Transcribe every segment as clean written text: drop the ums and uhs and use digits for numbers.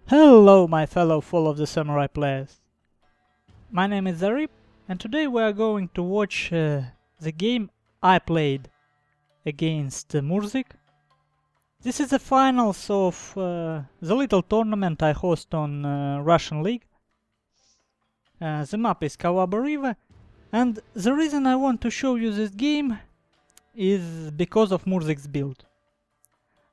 Hello, my fellow Fall of the Samurai players. My name is Zaript, and today we are going to watch the game I played against MypZuK. This is the finals of the little tournament I host on Russian League. The map is Kawabe River, and the reason I want to show you this game is because of MypZuk's build.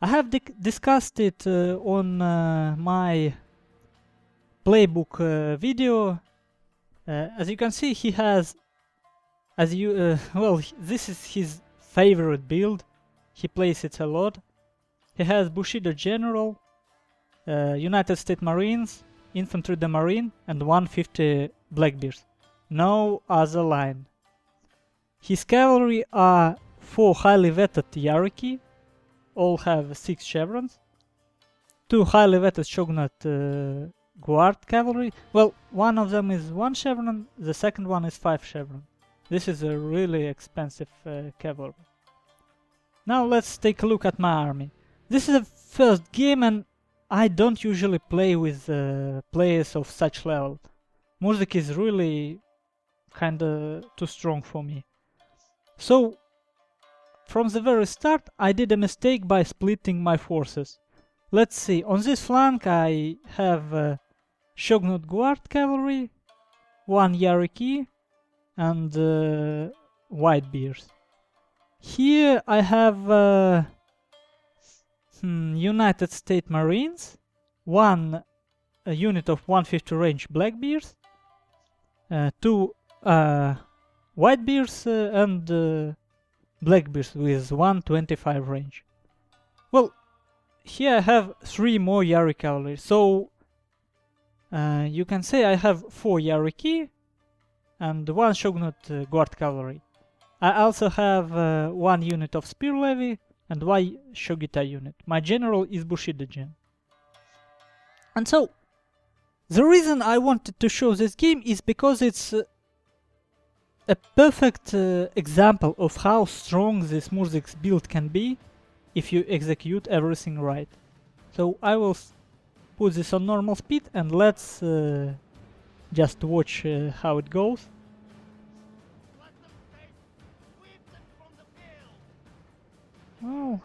I have discussed it on my playbook video. As you can see, he has, this is his favorite build. He plays it a lot. He has Bushido General, United States Marines, Infantry the Marine, and 150 Blackbeards. No other line. His cavalry are 4 highly vetted Yariki. All have 6 chevrons. 2 highly vetted Shogunate guard cavalry. Well, one of them is 1 chevron, the second one is 5 chevron. This is a really expensive cavalry. Now let's take a look at my army. This is the first game and I don't usually play with players of such level. MypZuK is really kinda too strong for me. So from the very start I did a mistake by splitting my forces. Let's see, on this flank I have Shogunate Guard Cavalry, 1 Yariki and Whitebeards. Here I have United States Marines, 1 unit of 150 range Blackbeards, 2 Whitebeards and Blackbeards with 125 range. Well, here I have 3 more Yari cavalry, so you can say I have 4 Yariki and 1 Shogunate Guard cavalry. I also have 1 unit of Spear Levy and 1 Shogitai unit. My general is Bushido Gen. And so, the reason I wanted to show this game is because it's a perfect example of how strong this MypZuK's build can be if you execute everything right. So I will put this on normal speed and let's just watch how it goes. Oh,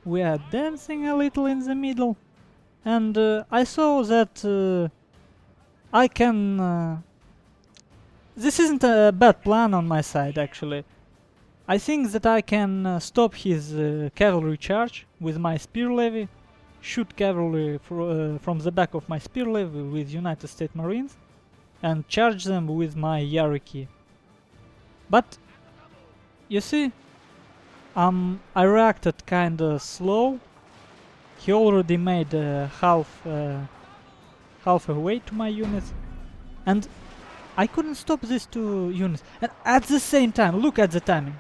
we are dancing a little in the middle, and I saw that I can this isn't a bad plan on my side, actually. I think that I can stop his cavalry charge with my Spear Levy, shoot cavalry from the back of my Spear Levy with United States Marines, and charge them with my Yariki. But, you see, I reacted kinda slow. He already made half away to my units, and I couldn't stop these 2 units, and at the same time, look at the timing.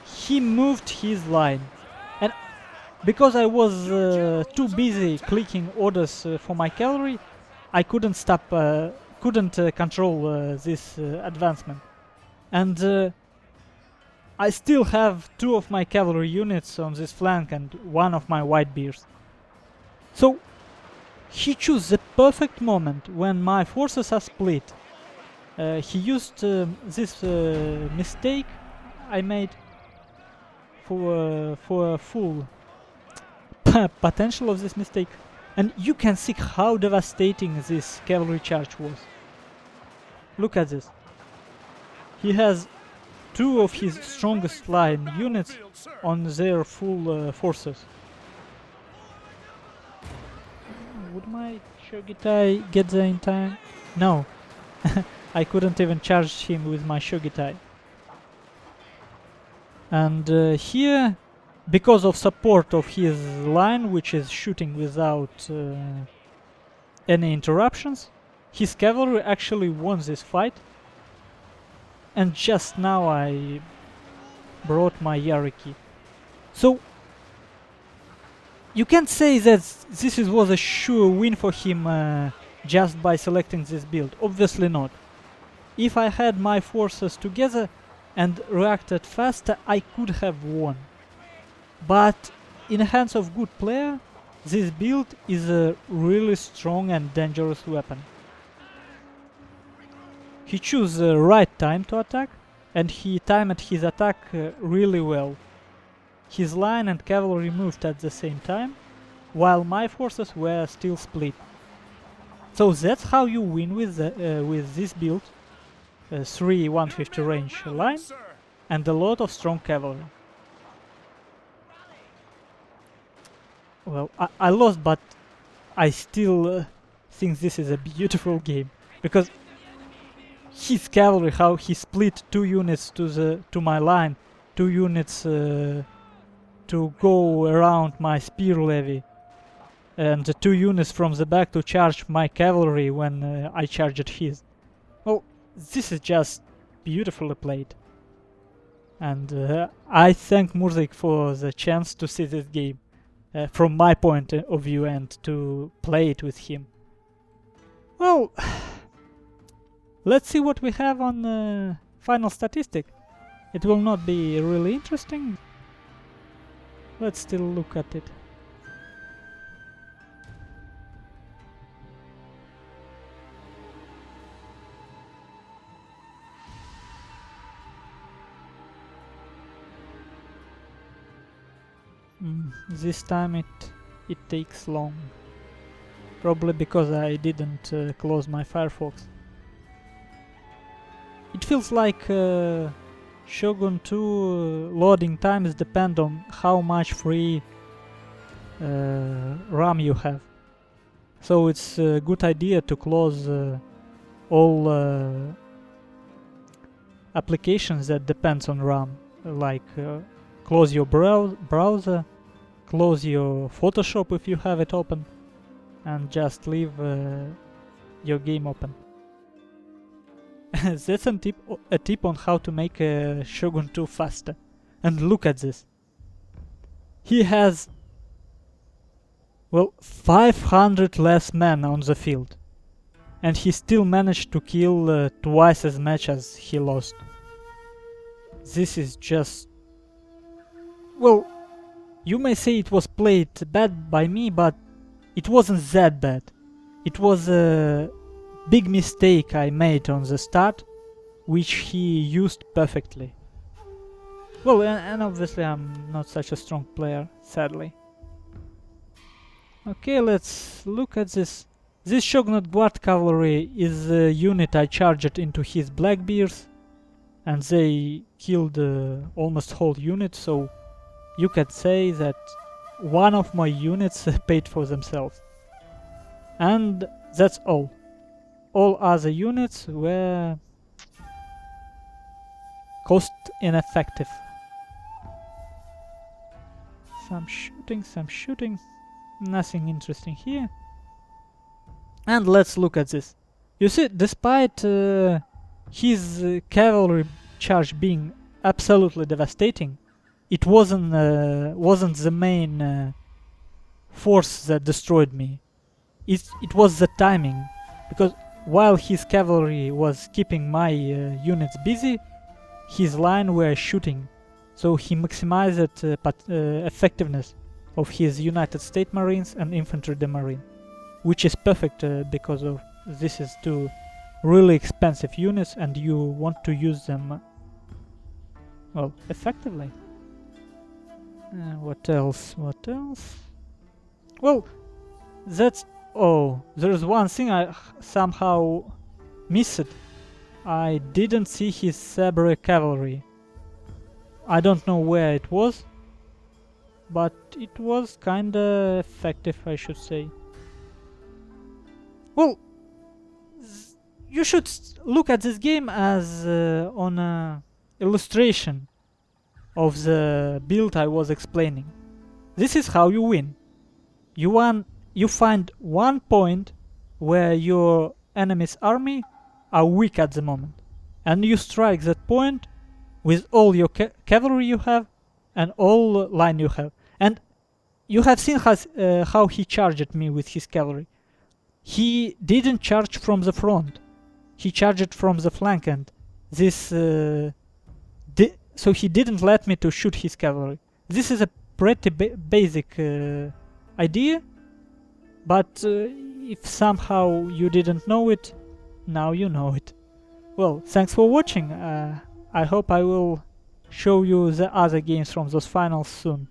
He moved his line, and because I was too busy clicking orders for my cavalry, I couldn't stop, control this advancement. And I still have 2 of my cavalry units on this flank and 1 of my Whitebeards. So he chose the perfect moment when my forces are split. He used this mistake I made for a full potential of this mistake, and you can see how devastating this cavalry charge was. Look at this. He has 2 of his strongest line units on their full forces. Would my Shogitai get there in time? No. I couldn't even charge him with my Shogitai. And here, because of support of his line, which is shooting without any interruptions, his cavalry actually won this fight. And just now I brought my Yariki. So, you can't say that this was a sure win for him just by selecting this build. Obviously not. If I had my forces together and reacted faster, I could have won. But in the hands of good player, this build is a really strong and dangerous weapon. He chose the right time to attack, and he timed his attack really well. His line and cavalry moved at the same time, while my forces were still split. So that's how you win with this build. 3 150 range line and a lot of strong cavalry. Well, I lost, but I still think this is a beautiful game, because his cavalry, how he split 2 units to my line, 2 units to go around my spear levy, and 2 units from the back to charge my cavalry when I charged his. Well, this is just beautifully played. And I thank MypZuK for the chance to see this game from my point of view and to play it with him. Well, let's see what we have on final statistic. It will not be really interesting. Let's still look at it. This time it takes long. Probably because I didn't close my Firefox. It feels like Shogun 2 loading times depend on how much free RAM you have. So it's a good idea to close all applications that depends on RAM, like close your browser, close your Photoshop if you have it open, and just leave your game open. That's a tip on how to make Shogun 2 faster. And look at this. He has, well, 500 less men on the field. And he still managed to kill twice as much as he lost. This is just... Well, you may say it was played bad by me, but it wasn't that bad. It was a big mistake I made on the start, which he used perfectly. Well, and obviously I'm not such a strong player, sadly. Okay, let's look at this. This Shogun Guard Cavalry is the unit I charged into his Blackbears, and they killed almost whole unit, so you could say that one of my units paid for themselves. And that's all. All other units were cost ineffective. Some shooting, nothing interesting here. And let's look at this. You see, despite his cavalry charge being absolutely devastating, it wasn't the main force that destroyed me. It was the timing, because while his cavalry was keeping my units busy, his line were shooting, so he maximized effectiveness of his United States Marines and Infantry de Marine, which is perfect because of this is 2 really expensive units and you want to use them well effectively. What else? Well, that's... Oh, there's one thing I somehow missed. I didn't see his Sabre cavalry. I don't know where it was, but it was kinda effective, I should say. Well, you should look at this game as on a illustration of the build I was explaining. This is how you win. You find one point where your enemy's army are weak at the moment, and you strike that point with all your cavalry you have and all line you have. And you have seen how he charged me with his cavalry. He didn't charge from the front. He charged from the flank, and this so he didn't let me to shoot his cavalry. This is a pretty basic idea, But if somehow you didn't know it, now you know it. Well, thanks for watching. I hope I will show you the other games from those finals soon.